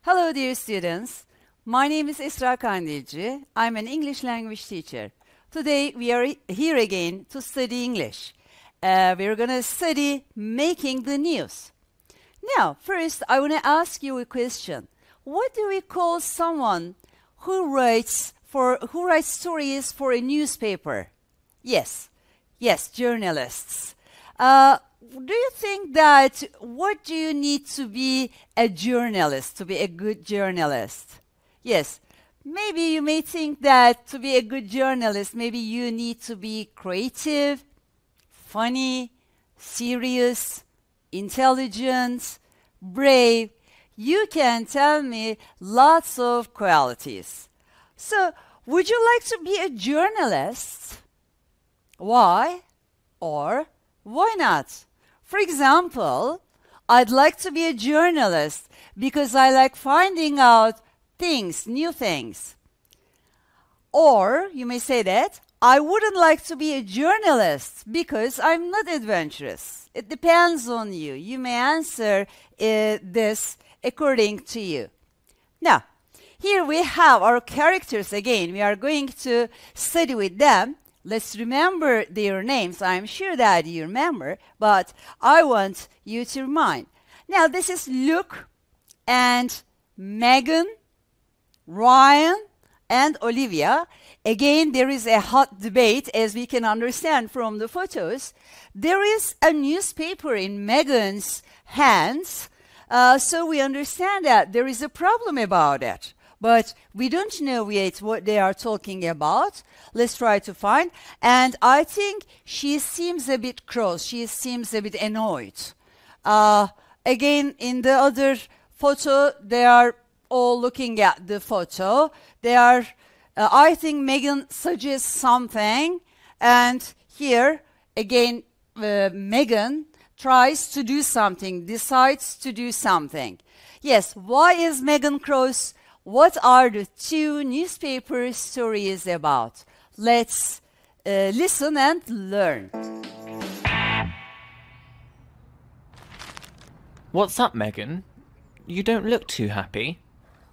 Hello, dear students. My name is Esra Kandilci. I'm an English language teacher. Today, we are here again to study English. We're going to study making the news. Now, first, I want to ask you a question. What do we call someone who writes stories for a newspaper? Yes, journalists. Do you think that what do you need to be a journalist, to be a good journalist? Yes, maybe you may think that to be a good journalist, maybe you need to be creative, funny, serious, intelligent, brave. You can tell me lots of qualities. So, would you like to be a journalist? Why? Or why not? For example, I'd like to be a journalist because I like finding out things, new things. Or you may say that I wouldn't like to be a journalist because I'm not adventurous. It depends on you. You may answer this according to you. Now, here we have our characters again. We are going to study with them. Let's remember their names. I'm sure that you remember, but I want you to remind. Now, this is Luke and Megan, Ryan, and Olivia. Again, there is a hot debate, as we can understand from the photos. There is a newspaper in Megan's hands, so we understand that there is a problem about it. But we don't know yet what they are talking about. Let's try to find. And I think she seems a bit cross. She seems a bit annoyed. Again, in the other photo, they are all looking at the photo. They are, I think Megan suggests something. And here, again, Megan tries to do something, decides to do something. Yes, why is Megan cross? What are the two newspaper stories about? Let's listen and learn. What's up, Megan? You don't look too happy.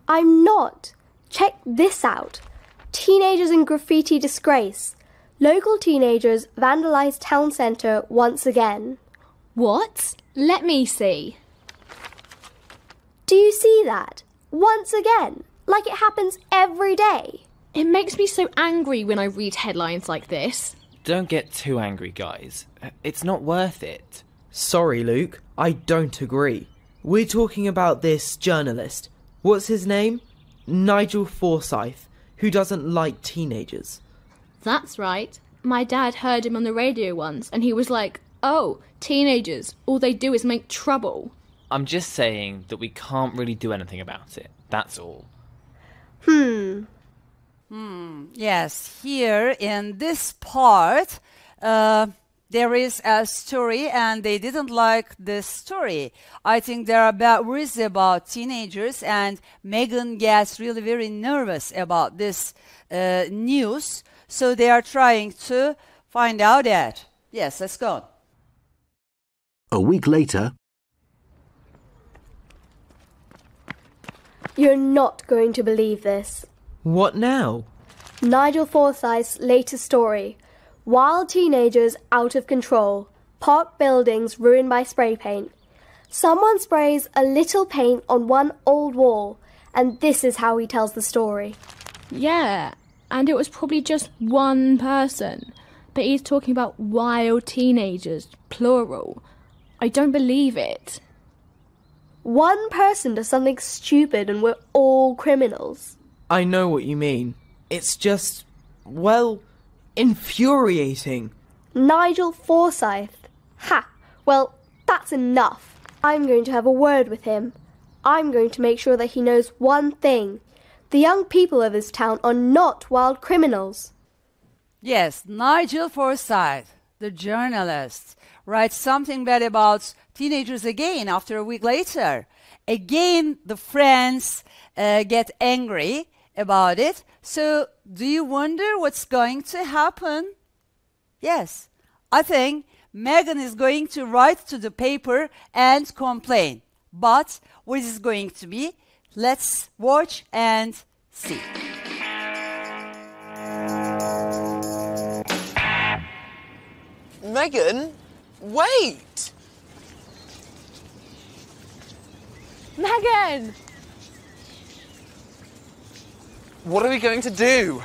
I'm not. Check this out. Teenagers in graffiti disgrace. Local teenagers vandalize town centre once again. What? Let me see. Do you see that? Once again, like it happens every day. It makes me so angry when I read headlines like this. Don't get too angry, guys. It's not worth it. Sorry, Luke. I don't agree. We're talking about this journalist. What's his name? Nigel Forsyth, who doesn't like teenagers. That's right. My dad heard him on the radio once and he was like, "Oh, teenagers, all they do is make trouble." I'm just saying that we can't really do anything about it. That's all. Yes, here in this part, there is a story and they didn't like this story. I think there are bad words about teenagers and Megan gets really very nervous about this news. So they are trying to find out that. Yes, let's go on. A week later. You're not going to believe this. What now? Nigel Forsyth's latest story. Wild teenagers out of control. Park buildings ruined by spray paint. Someone sprays a little paint on one old wall, and this is how he tells the story. Yeah, and it was probably just one person. But he's talking about wild teenagers, plural. I don't believe it. One person does something stupid and we're all criminals. I know what you mean. It's just, well, infuriating. Nigel Forsyth. Ha! Well, that's enough. I'm going to have a word with him. I'm going to make sure that he knows one thing. The young people of this town are not wild criminals. Yes, Nigel Forsyth, the journalist, writes something bad about teenagers again after a week later. Again, the friends get angry about it. So, do you wonder what's going to happen? Yes, I think Megan is going to write to the paper and complain. But what is going to be? Let's watch and see. Megan, wait! Megan! What are we going to do?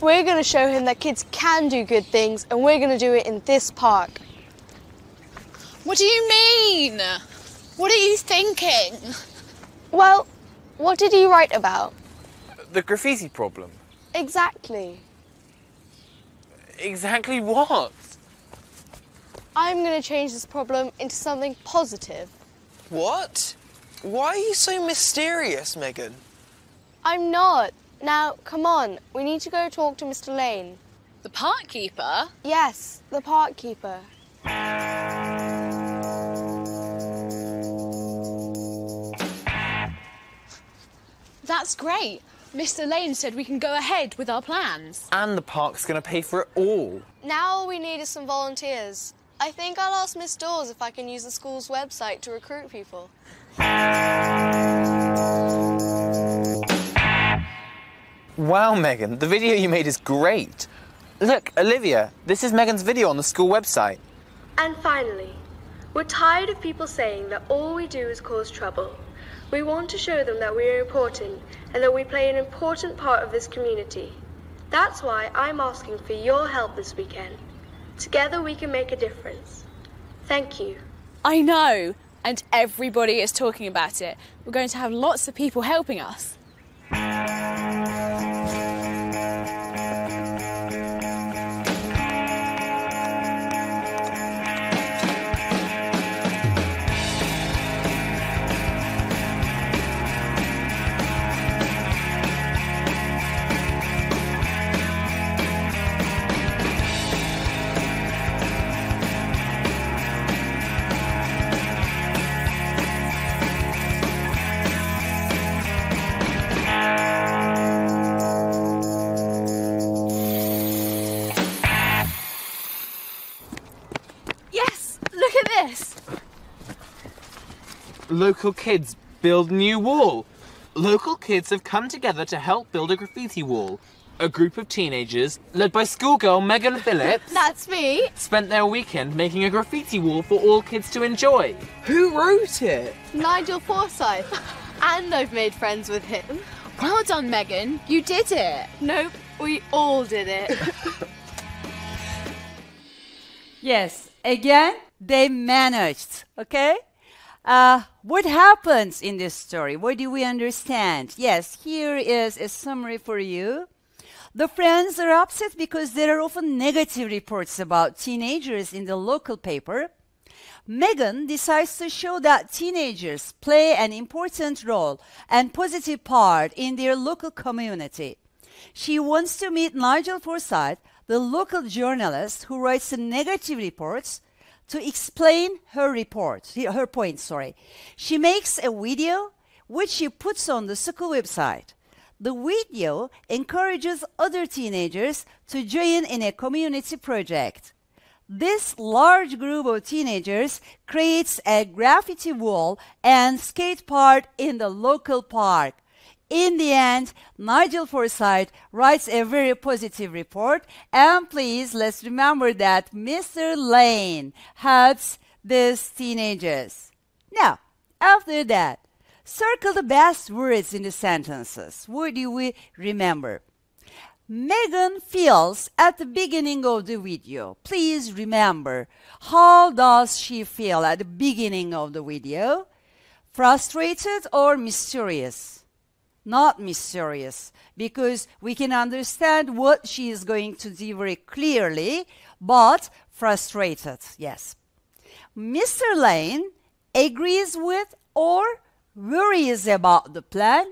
We're going to show him that kids can do good things, and we're going to do it in this park. What do you mean? What are you thinking? Well, what did he write about? The graffiti problem. Exactly. Exactly what? I'm going to change this problem into something positive. What? Why are you so mysterious, Megan? I'm not. Now, come on. We need to go talk to Mr. Lane. The park keeper? Yes, the park keeper. That's great. Mr. Lane said we can go ahead with our plans. And the park's going to pay for it all. Now all we need is some volunteers. I think I'll ask Miss Dawes if I can use the school's website to recruit people. Wow, Megan, the video you made is great. Look, Olivia, this is Megan's video on the school website. And finally, we're tired of people saying that all we do is cause trouble. We want to show them that we are important and that we play an important part of this community. That's why I'm asking for your help this weekend. Together we can make a difference. Thank you. I know, and everybody is talking about it. We're going to have lots of people helping us. Local kids build new wall. Local kids have come together to help build a graffiti wall. A group of teenagers, led by schoolgirl Megan Phillips, That's me. spent their weekend making a graffiti wall for all kids to enjoy. Who wrote it? Nigel Forsyth. And I've made friends with him. Well done, Megan. You did it. Nope, we all did it. Yes, again, they managed, okay? What happens in this story? What do we understand? Yes, here is a summary for you. The friends are upset because there are often negative reports about teenagers in the local paper. Megan decides to show that teenagers play an important role and positive part in their local community. She wants to meet Nigel Forsyth, the local journalist who writes the negative reports, to explain her point. She makes a video which she puts on the school website. The video encourages other teenagers to join in a community project. This large group of teenagers creates a graffiti wall and skate park in the local park. In the end, Nigel Forsyth writes a very positive report. And please, let's remember that Mr. Lane helps these teenagers. Now, after that, circle the best words in the sentences. What do we remember? Megan feels at the beginning of the video. Please remember, how does she feel at the beginning of the video? Frustrated or mysterious? Not mysterious, because we can understand what she is going to do very clearly, but frustrated, yes. Mr. Lane agrees with or worries about the plan.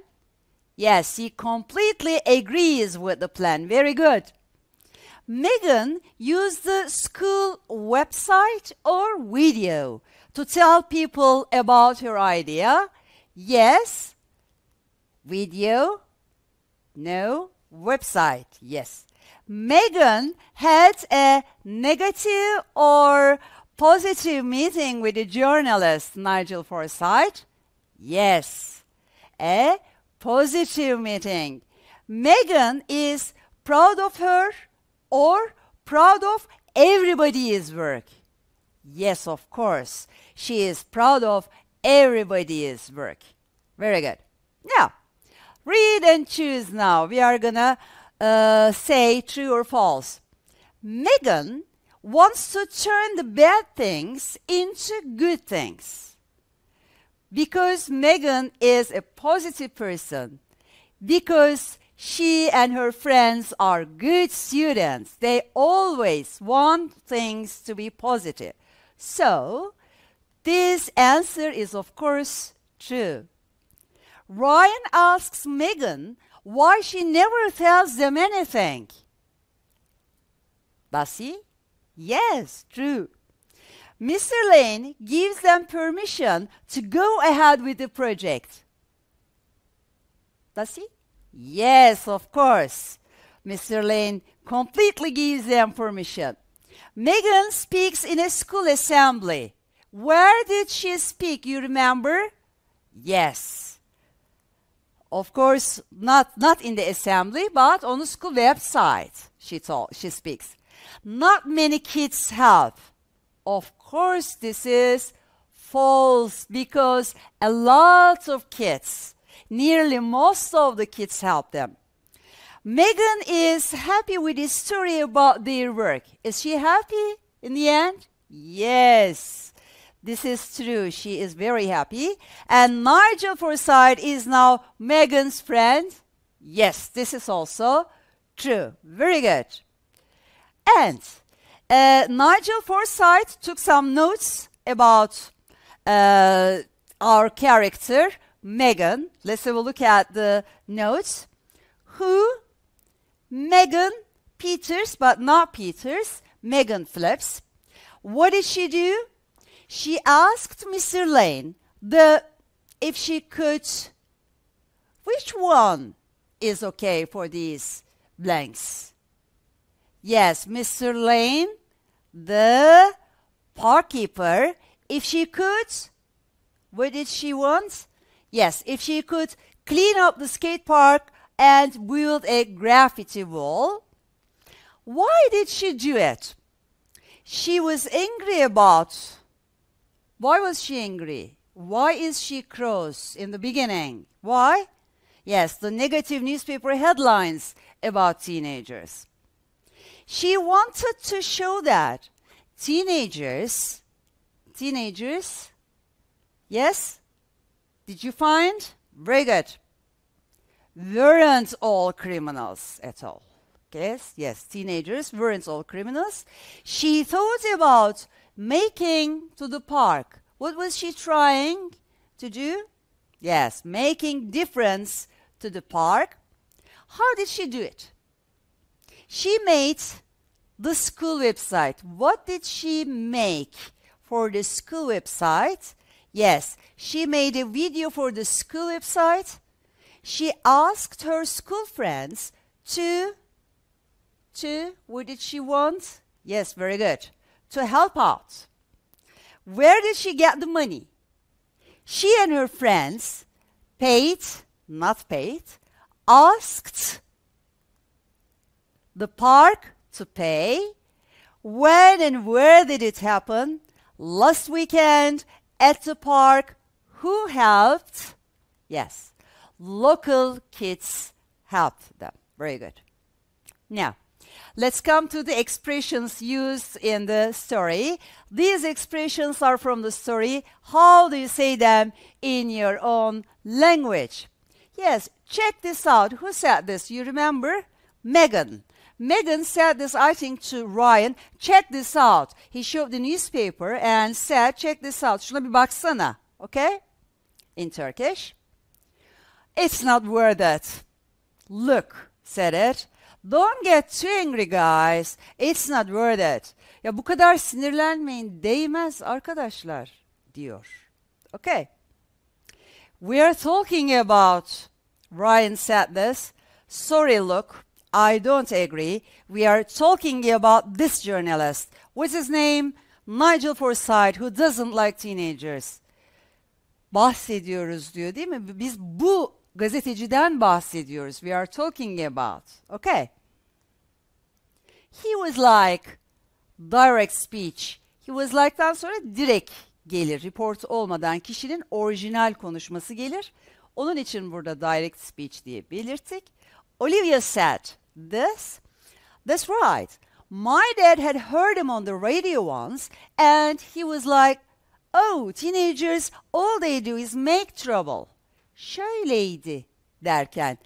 Yes, he completely agrees with the plan. Very good. Megan used the school website or video to tell people about her idea. Yes. Video? No. Website? Yes. Megan had a negative or positive meeting with the journalist Nigel Forsyth? Yes. A positive meaning. Megan is proud of her or proud of everybody's work. Yes, of course. She is proud of everybody's work. Very good. Now, read and choose now. We are gonna say true or false. Megan wants to turn the bad things into good things. Because Megan is a positive person, because she and her friends are good students, they always want things to be positive. So, this answer is of course true. Ryan asks Megan why she never tells them anything. Does he? Yes, true. Mr. Lane gives them permission to go ahead with the project. Does he? Yes, of course. Mr. Lane completely gives them permission. Megan speaks in a school assembly. Where did she speak, you remember? Yes. Of course, not in the assembly, but on the school website, she speaks. Not many kids help. Of course, this is false because a lot of kids, nearly most of the kids help them. Megan is happy with the story about their work. Is she happy in the end? Yes, this is true. She is very happy. And Nigel Forsyth is now Megan's friend. Yes, this is also true. Very good. And Nigel Forsyth took some notes about our character, Megan. Let's have a look at the notes. Who? Megan Peters, but not Peters. Megan Phillips. What did she do? She asked Mr. Lane if she could. Which one is okay for these blanks? Yes, Mr. Lane, the park keeper, if she could, what did she want? Yes, if she could clean up the skate park and build a graffiti wall. Why did she do it? She was angry about. Why was she angry? Why is she cross in the beginning? Why? Yes, the negative newspaper headlines about teenagers. She wanted to show that teenagers, yes? Did you find? Very good. Weren't all criminals at all. Yes, teenagers weren't all criminals. She thought about making to the park. What was she trying to do? Yes, making difference to the park. How did she do it? She made the school website. What did she make for the school website? Yes, she made a video for the school website. She asked her school friends to, what did she want? Yes, very good. To help out. Where did she get the money? She and her friends asked the park to pay. When and where did it happen? Last weekend at the park. Who helped? Yes, local kids helped them. Very good. Now, let's come to the expressions used in the story. These expressions are from the story. How do you say them in your own language? Yes, check this out. Who said this? You remember? Megan. Megan said this, I think, to Ryan. Check this out. He showed the newspaper and said, check this out. Şuna bir baksana. Okay? In Turkish. It's not worth it. Look, said it. Don't get too angry, guys. It's not worth it. Ya bu kadar sinirlenmeyin. Değmez arkadaşlar, diyor. Okay. We are talking about, Ryan said this. Sorry, look, I don't agree. We are talking about this journalist. What's his name? Nigel Forsyth, who doesn't like teenagers. bahsediyoruz diyor değil mi? Biz bu gazeteciden bahsediyoruz. We are talking about. Okay. He was like direct speech. He was like'tan sonra direkt gelir. Report olmadan kişinin orijinal konuşması gelir. Onun için burada direct speech diye belirttik. Olivia said this. That's right. My dad had heard him on the radio once and he was like, oh, teenagers, all they do is make trouble. Şöyleydi derken,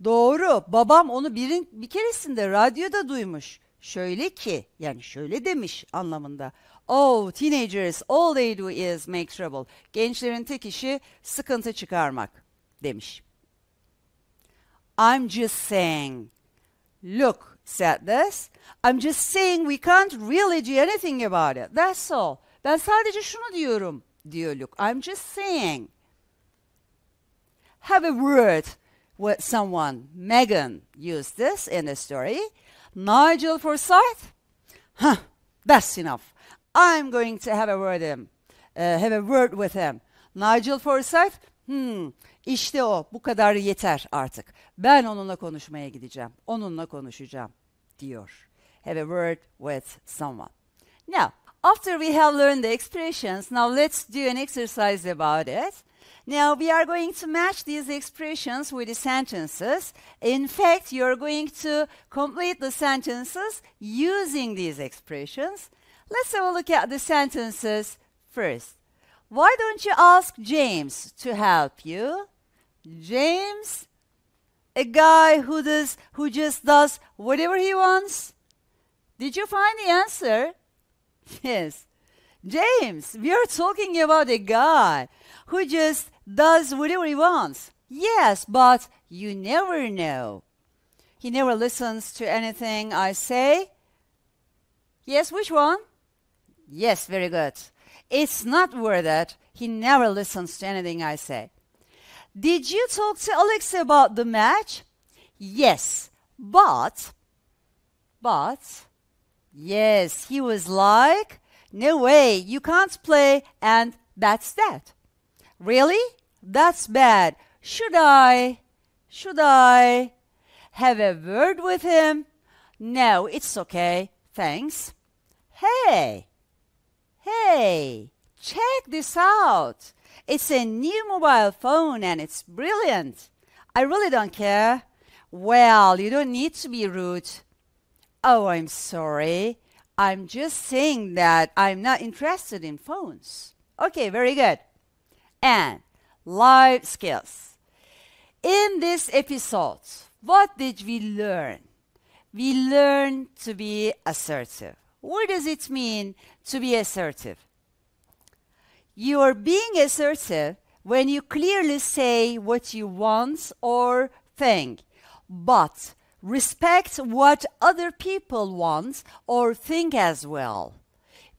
doğru, babam onu bir keresinde radyoda duymuş. Şöyle ki, yani şöyle demiş anlamında. Oh, teenagers, all they do is make trouble. Gençlerin tek işi sıkıntı çıkarmak demiş. I'm just saying. Look, said this. I'm just saying we can't really do anything about it. That's all. Ben sadece şunu diyorum, diyor Luke. I'm just saying. Have a word with someone. Megan used this in the story. Nigel Forsyth? Huh, that's enough. I'm going to have a word with him. Nigel Forsyth? İşte o. Bu kadar yeter artık. Ben onunla konuşmaya gideceğim. Onunla konuşacağım, diyor. Have a word with someone. Now, after we have learned the expressions, now let's do an exercise about it. Now, we are going to match these expressions with the sentences. In fact, you're going to complete the sentences using these expressions. Let's have a look at the sentences first. Why don't you ask James to help you? James, a guy who just does whatever he wants. Did you find the answer? Yes. James, we are talking about a guy who just does whatever he wants. Yes, but you never know. He never listens to anything I say. Yes, which one? Yes, very good. It's not worth it. He never listens to anything I say. Did you talk to Alex about the match? Yes, but, yes, he was like, no way, you can't play, and that's that. Really? That's bad. Should I have a word with him? No, it's okay, thanks. Hey, check this out. It's a new mobile phone and it's brilliant. I really don't care. Well, you don't need to be rude. Oh, I'm sorry. I'm just saying that I'm not interested in phones. Okay, very good. And life skills. In this episode, what did we learn? We learned to be assertive. What does it mean to be assertive? You are being assertive when you clearly say what you want or think, but respect what other people want or think as well.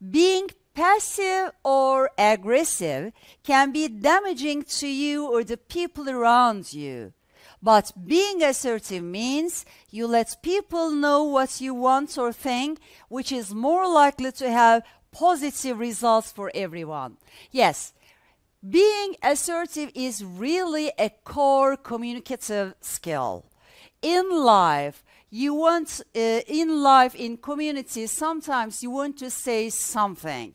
Being passive or aggressive can be damaging to you or the people around you. But being assertive means you let people know what you want or think, which is more likely to have positive results for everyone. Yes, being assertive is really a core communicative skill. In life, in community, sometimes you want to say something,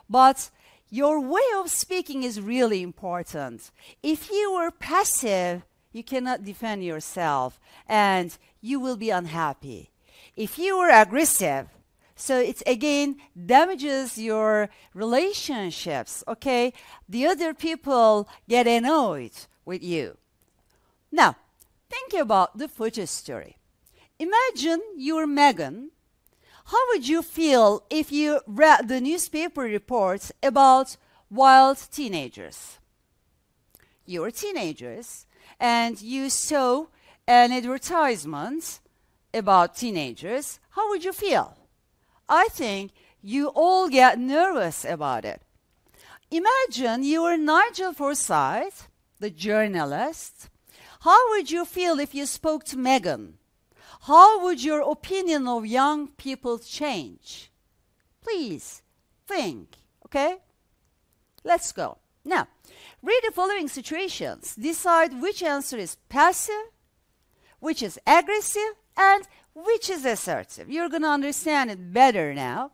but your way of speaking is really important. If you are passive, you cannot defend yourself and you will be unhappy. If you are aggressive, so it again damages your relationships, okay? The other people get annoyed with you. Now, think about the photo story. Imagine you're Megan. How would you feel if you read the newspaper reports about wild teenagers? You're teenagers and you saw an advertisement about teenagers. How would you feel? I think you all get nervous about it. Imagine you are Nigel Forsyth, the journalist. How would you feel if you spoke to Megan? How would your opinion of young people change? Please think, okay? Let's go. Now, read the following situations. Decide which answer is passive, which is aggressive, and which is assertive. You're going to understand it better now.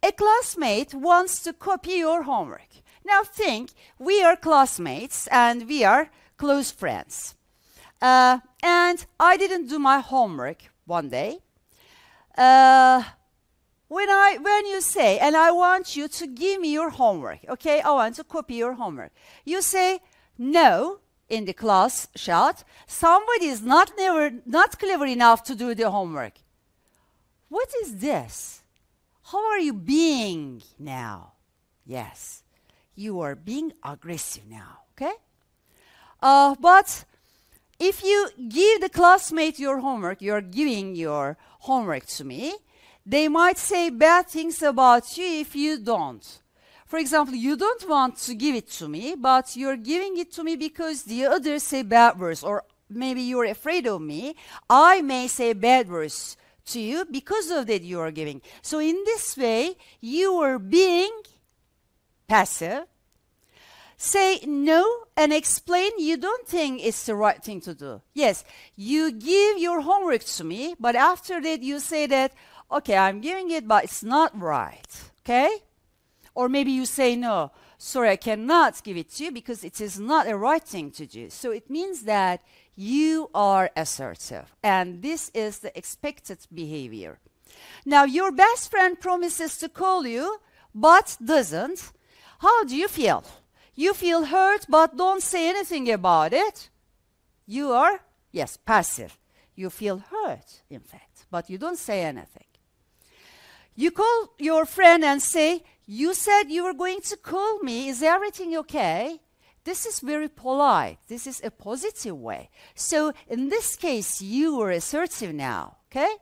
A classmate wants to copy your homework. Now think, we are classmates and we are close friends. And I didn't do my homework one day. When you say, and I want you to give me your homework, okay, I want to copy your homework. You say, no, in the class chat, somebody is not clever enough to do the homework. What is this? How are you being now? Yes, you are being aggressive now, okay? But if you give the classmate your homework, you're giving your homework to me, they might say bad things about you if you don't. For example, you don't want to give it to me, but you're giving it to me because the others say bad words, or maybe you're afraid of me. I may say bad words to you because of that you are giving. So in this way, you are being passive. Say no and explain you don't think it's the right thing to do. Yes, you give your homework to me, but after that you say that, okay, I'm giving it, but it's not right, okay? Or maybe you say, no, sorry, I cannot give it to you because it is not a right thing to do. So it means that you are assertive, and this is the expected behavior. Now, your best friend promises to call you, but doesn't. How do you feel? You feel hurt, but don't say anything about it. You are, yes, passive. You feel hurt, in fact, but you don't say anything. You call your friend and say, you said you were going to call me. Is everything okay? This is very polite. This is a positive way. So in this case, you are assertive now, okay?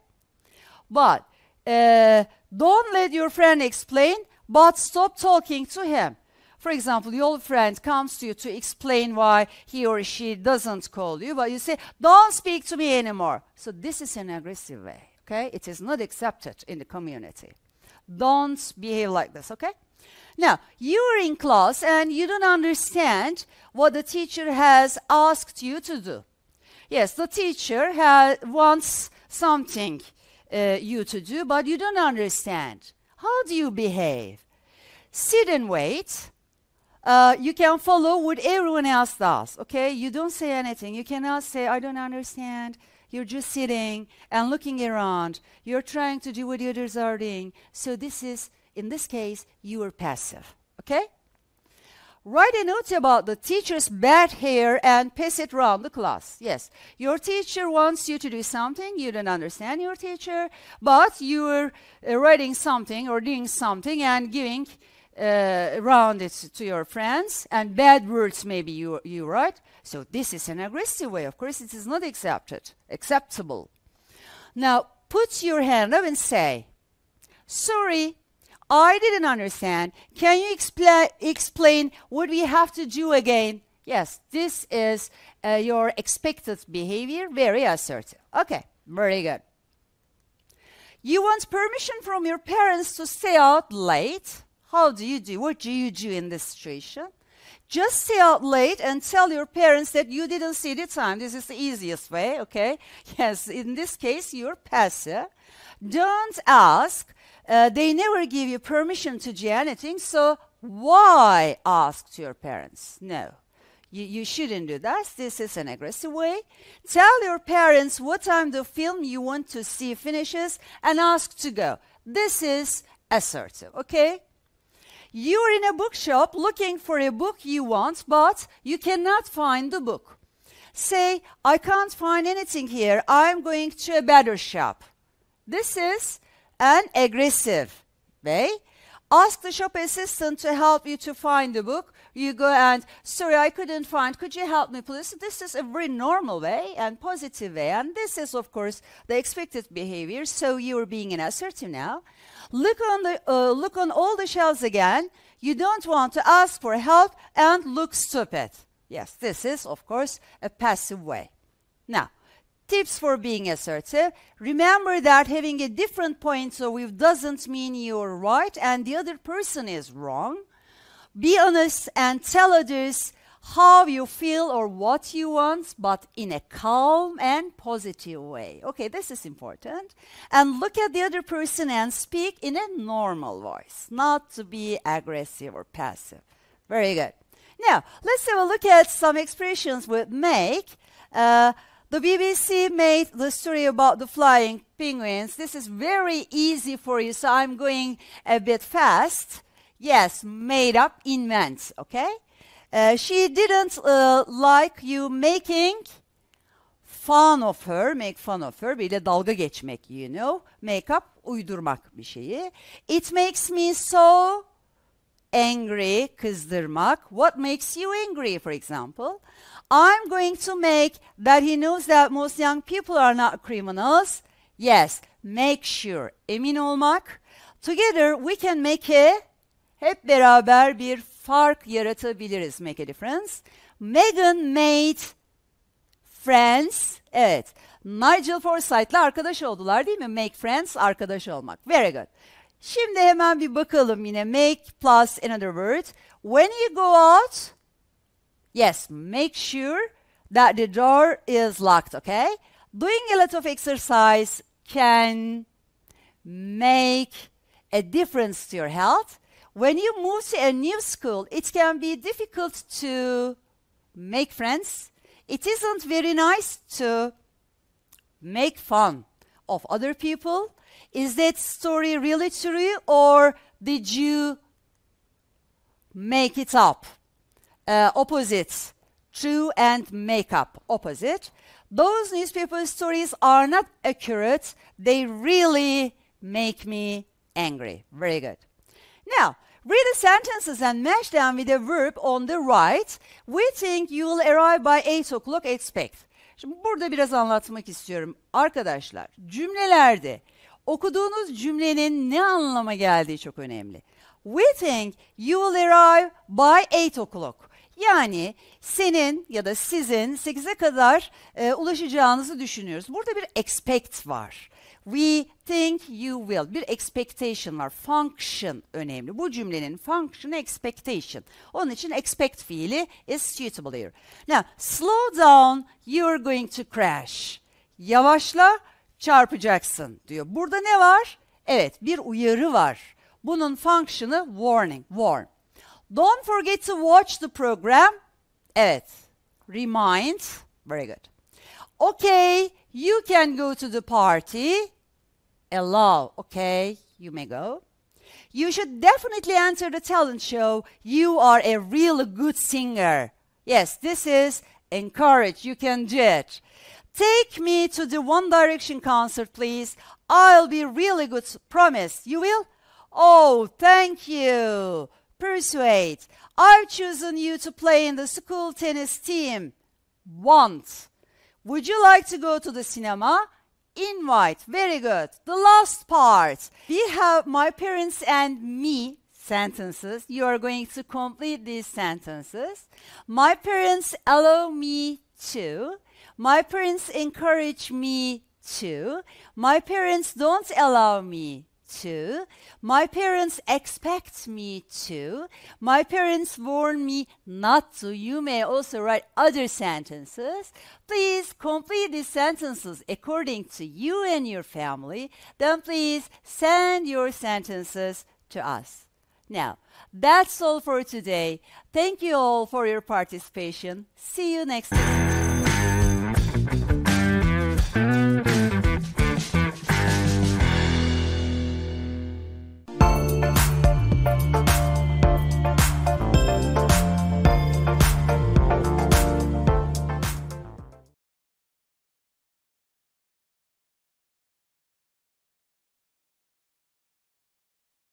But don't let your friend explain, but stop talking to him. For example, your friend comes to you to explain why he or she doesn't call you, but you say, don't speak to me anymore. So this is an aggressive way, okay? It is not accepted in the community. Don't behave like this, okay? Now, you are in class and you don't understand what the teacher has asked you to do. Yes, the teacher wants something you to do, but you don't understand. How do you behave? Sit and wait. You can follow what everyone else does, okay? You don't say anything. You cannot say, I don't understand. You're just sitting and looking around. You're trying to do what the others are doing. So this is, in this case, you are passive, okay? Write a note about the teacher's bad hair and pass it around the class. Yes, your teacher wants you to do something. You don't understand your teacher, but you are writing something or doing something and giving around it to your friends, and bad words maybe you write. So this is an aggressive way. Of course, it is not acceptable. Now, put your hand up and say, sorry, I didn't understand. Can you explain what we have to do again? Yes, this is your expected behavior, very assertive. Okay, very good. You want permission from your parents to stay out late. How do you do? What do you do in this situation? Just stay out late and tell your parents that you didn't see the time. This is the easiest way, okay? Yes, in this case, you're passive. Don't ask. They never give you permission to do anything, so why ask to your parents? No, you shouldn't do that. This is an aggressive way. Tell your parents what time the film you want to see finishes and ask to go. This is assertive, okay? You're in a bookshop looking for a book you want, but you cannot find the book. Say, I can't find anything here. I'm going to a better shop. This is an aggressive way. Ask the shop assistant to help you to find the book. You go and, sorry, I couldn't find. Could you help me, please? This is a very normal way and positive way. And this is, of course, the expected behavior. So you're being an assertive now. Look on all the shelves again. You don't want to ask for help and look stupid. Yes, this is, of course, a passive way. Now, tips for being assertive. Remember that having a different point of view doesn't mean you're right and the other person is wrong. Be honest and tell others how you feel or what you want, but in a calm and positive way. Okay, this is important. And look at the other person and speak in a normal voice, not to be aggressive or passive. Very good. Now, let's have a look at some expressions with make. The BBC made the story about the flying penguins. This is very easy for you, so I'm going a bit fast. Yes, made up, invent, okay? She didn't like you making fun of her, make fun of her, bir de dalga geçmek, you know, make up, uydurmak bir şeyi. It makes me so angry, kızdırmak. What makes you angry, for example? I'm going to make that he knows that most young people are not criminals. Yes, make sure, emin olmak. Together we can make a, hep beraber bir fark yaratabiliriz, make a difference. Megan made friends. Evet, Nigel Forsyth'la arkadaş oldular değil mi? Make friends, arkadaş olmak. Very good. Şimdi hemen bir bakalım yine. Make plus another word. When you go out, yes, make sure that the door is locked, okay? Doing a lot of exercise can make a difference to your health. When you move to a new school, it can be difficult to make friends. It isn't very nice to make fun of other people. Is that story really true, or did you make it up? Opposite, true and make up, opposite. Those newspaper stories are not accurate. They really make me angry. Very good. Now, read the sentences and match them with a verb on the right. We think you will arrive by 8 o'clock, expect. Şimdi burada biraz anlatmak istiyorum. Arkadaşlar, cümlelerde okuduğunuz cümlenin ne anlama geldiği çok önemli. We think you will arrive by 8 o'clock. Yani senin ya da sizin 8'e kadar ulaşacağınızı düşünüyoruz. Burada bir expect var. We think you will. Bir expectation var. Function önemli. Bu cümlenin function'ı expectation. Onun için expect fiili is suitable here. Now, slow down, you're going to crash. Yavaşla, çarpacaksın diyor. Burada ne var? Evet, bir uyarı var. Bunun function'ı warning, warn. Don't forget to watch the program. Evet, remind. Very good. Okay, you can go to the party. Allow, okay, you may go. You should definitely enter the talent show. You are a really good singer. Yes, this is encourage, you can do it. Take me to the One Direction concert, please. I'll be really good, promise. You will? Oh, thank you. Persuade. I've chosen you to play in the school tennis team. Want. Would you like to go to the cinema? Invite. Very good. The last part. We have my parents and me sentences. You are going to complete these sentences. My parents allow me to. My parents encourage me to. My parents don't allow me to. My parents expect me to. My parents warn me not to. You may also write other sentences. Please complete these sentences according to you and your family. Then please send your sentences to us. Now, that's all for today. Thank you all for your participation. See you next time.